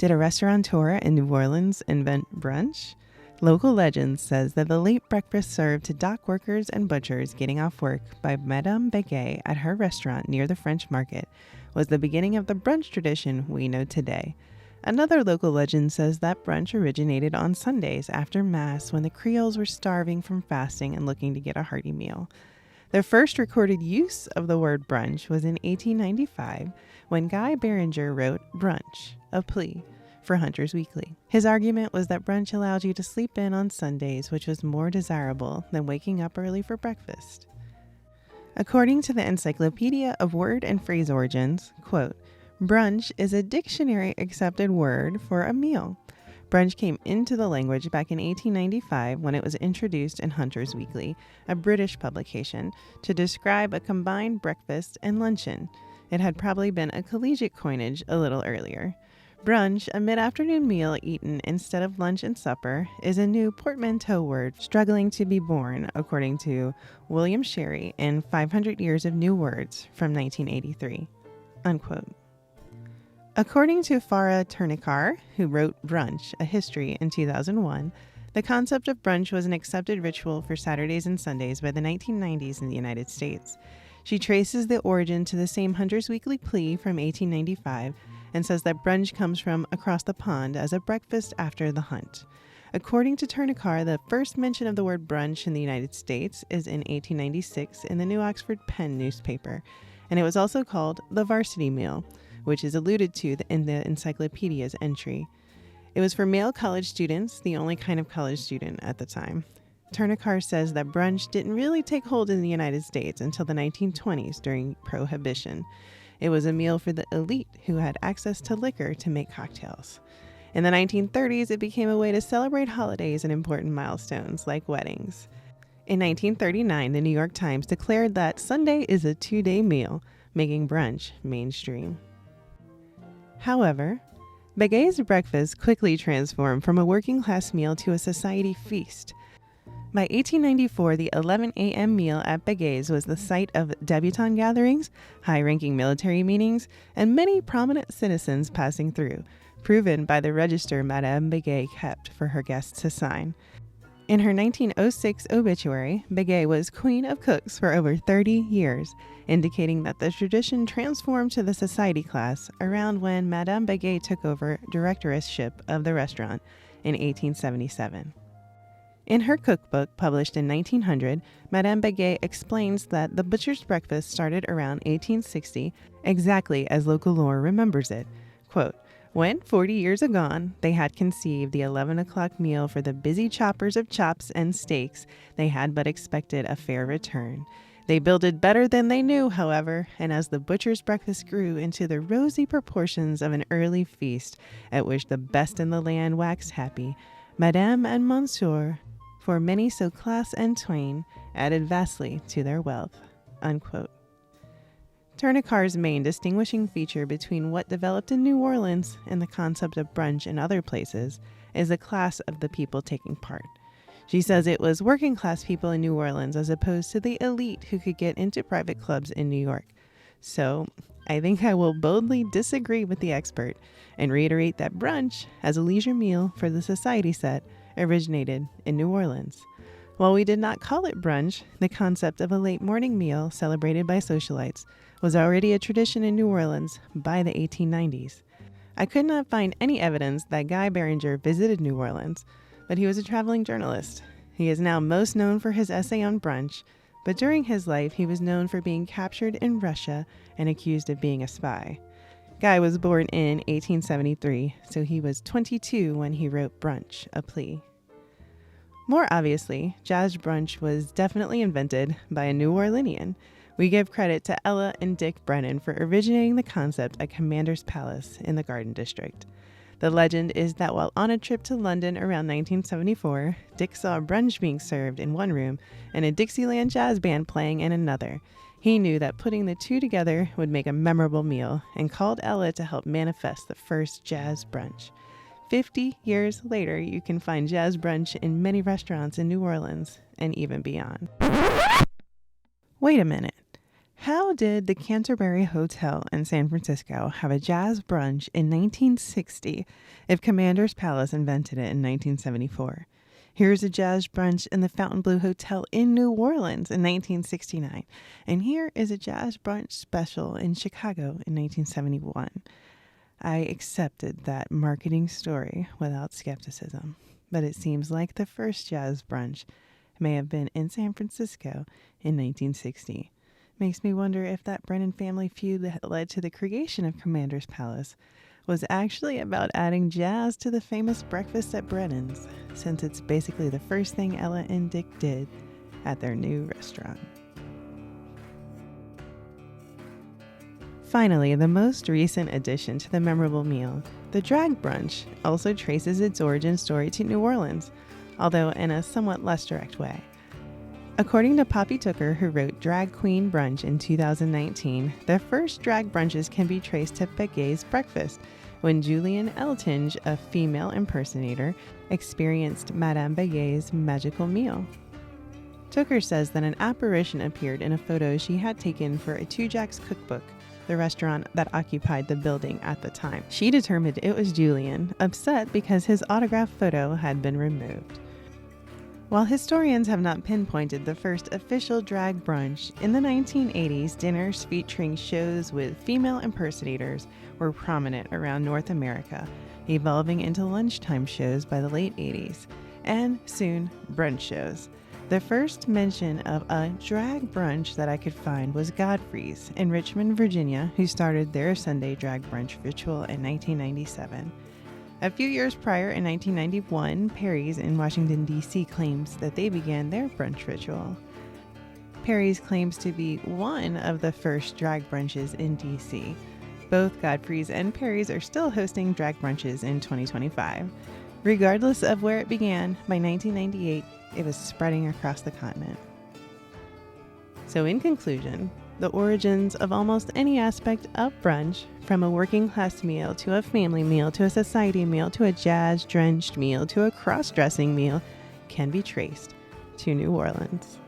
Did a restaurateur in New Orleans invent brunch? Local legend says that the late breakfast served to dock workers and butchers getting off work by Madame Béguet at her restaurant near the French Market was the beginning of the brunch tradition we know today. Another local legend says that brunch originated on Sundays after Mass when the Creoles were starving from fasting and looking to get a hearty meal. The first recorded use of the word brunch was in 1895 when Guy Barringer wrote Brunch, a plea, for Hunter's Weekly. His argument was that brunch allowed you to sleep in on Sundays, which was more desirable than waking up early for breakfast. According to the Encyclopedia of Word and Phrase Origins, quote, brunch is a dictionary accepted word for a meal. Brunch came into the language back in 1895 when it was introduced in Hunter's Weekly, a British publication, to describe a combined breakfast and luncheon. It had probably been a collegiate coinage a little earlier. Brunch, a mid-afternoon meal eaten instead of lunch and supper, is a new portmanteau word struggling to be born, according to William Sherry in 500 Years of New Words from 1983. Unquote. According to Farah Turnikar, who wrote Brunch, a History in 2001, the concept of brunch was an accepted ritual for Saturdays and Sundays by the 1990s in the United States. She traces the origin to the same Hunter's Weekly plea from 1895 and says that brunch comes from across the pond as a breakfast after the hunt. According to Turnikar, the first mention of the word brunch in the United States is in 1896 in the New Oxford Pen newspaper, and it was also called the varsity meal, which is alluded to in the encyclopedia's entry. It was for male college students, the only kind of college student at the time. Turnikar says that brunch didn't really take hold in the United States until the 1920s during Prohibition. It was a meal for the elite who had access to liquor to make cocktails. In the 1930s, it became a way to celebrate holidays and important milestones like weddings. In 1939, the New York Times declared that Sunday is a two-day meal, making brunch mainstream. However, Béguet's breakfast quickly transformed from a working-class meal to a society feast. By 1894, the 11 a.m. meal at Béguet's was the site of debutante gatherings, high-ranking military meetings, and many prominent citizens passing through, proven by the register Madame Béguet kept for her guests to sign. In her 1906 obituary, Béguet was Queen of Cooks for over 30 years, indicating that the tradition transformed to the society class around when Madame Béguet took over directorship of the restaurant in 1877. In her cookbook, published in 1900, Madame Béguet explains that the butcher's breakfast started around 1860, exactly as local lore remembers it. Quote, when, 40 years agone, they had conceived the 11 o'clock meal for the busy choppers of chops and steaks, they had but expected a fair return. They builded better than they knew, however, and as the butcher's breakfast grew into the rosy proportions of an early feast, at which the best in the land waxed happy, Madame and Monsieur, for many so class and twain, added vastly to their wealth. Unquote. Turnikar's main distinguishing feature between what developed in New Orleans and the concept of brunch in other places is the class of the people taking part. She says it was working class people in New Orleans as opposed to the elite who could get into private clubs in New York. So, I think I will boldly disagree with the expert and reiterate that brunch, as a leisure meal for the society set, originated in New Orleans. While we did not call it brunch, the concept of a late morning meal celebrated by socialites was already a tradition in New Orleans by the 1890s. I could not find any evidence that Guy Barringer visited New Orleans, but he was a traveling journalist. He is now most known for his essay on brunch, but during his life he was known for being captured in Russia and accused of being a spy. Guy was born in 1873, so he was 22 when he wrote Brunch, a plea. More obviously, Jazz Brunch was definitely invented by a New Orleanian. We give credit to Ella and Dick Brennan for originating the concept at Commander's Palace in the Garden District. The legend is that while on a trip to London around 1974, Dick saw brunch being served in one room and a Dixieland jazz band playing in another. He knew that putting the two together would make a memorable meal and called Ella to help manifest the first Jazz Brunch. 50 years later, you can find Jazz Brunch in many restaurants in New Orleans and even beyond. Wait a minute. How did the Canterbury Hotel in San Francisco have a jazz brunch in 1960 if Commander's Palace invented it in 1974? Here's a jazz brunch in the Fontainebleau Hotel in New Orleans in 1969. And here is a jazz brunch special in Chicago in 1971. I accepted that marketing story without skepticism, but it seems like the first jazz brunch may have been in San Francisco in 1960. Makes me wonder if that Brennan family feud that led to the creation of Commander's Palace was actually about adding jazz to the famous breakfast at Brennan's, since it's basically the first thing Ella and Dick did at their new restaurant. Finally, the most recent addition to the memorable meal, the Drag Brunch, also traces its origin story to New Orleans, although in a somewhat less direct way. According to Poppy Tooker, who wrote Drag Queen Brunch in 2019, the first drag brunches can be traced to Begay's breakfast, when Julian Eltinge, a female impersonator, experienced Madame Begay's magical meal. Tooker says that an apparition appeared in a photo she had taken for a Two Jacks cookbook, the restaurant that occupied the building at the time. She determined it was Julian, upset because his autograph photo had been removed. While historians have not pinpointed the first official drag brunch, in the 1980s, dinners featuring shows with female impersonators were prominent around North America, evolving into lunchtime shows by the late 80s, and soon brunch shows. The first mention of a drag brunch that I could find was Godfrey's in Richmond, Virginia, who started their Sunday drag brunch ritual in 1997. A few years prior, in 1991, Perry's in Washington, D.C. claims that they began their brunch ritual. Perry's claims to be one of the first drag brunches in D.C. Both Godfrey's and Perry's are still hosting drag brunches in 2025. Regardless of where it began, by 1998, it was spreading across the continent. So in conclusion, the origins of almost any aspect of brunch, from a working class meal to a family meal to a society meal to a jazz drenched meal to a cross-dressing meal, can be traced to New Orleans.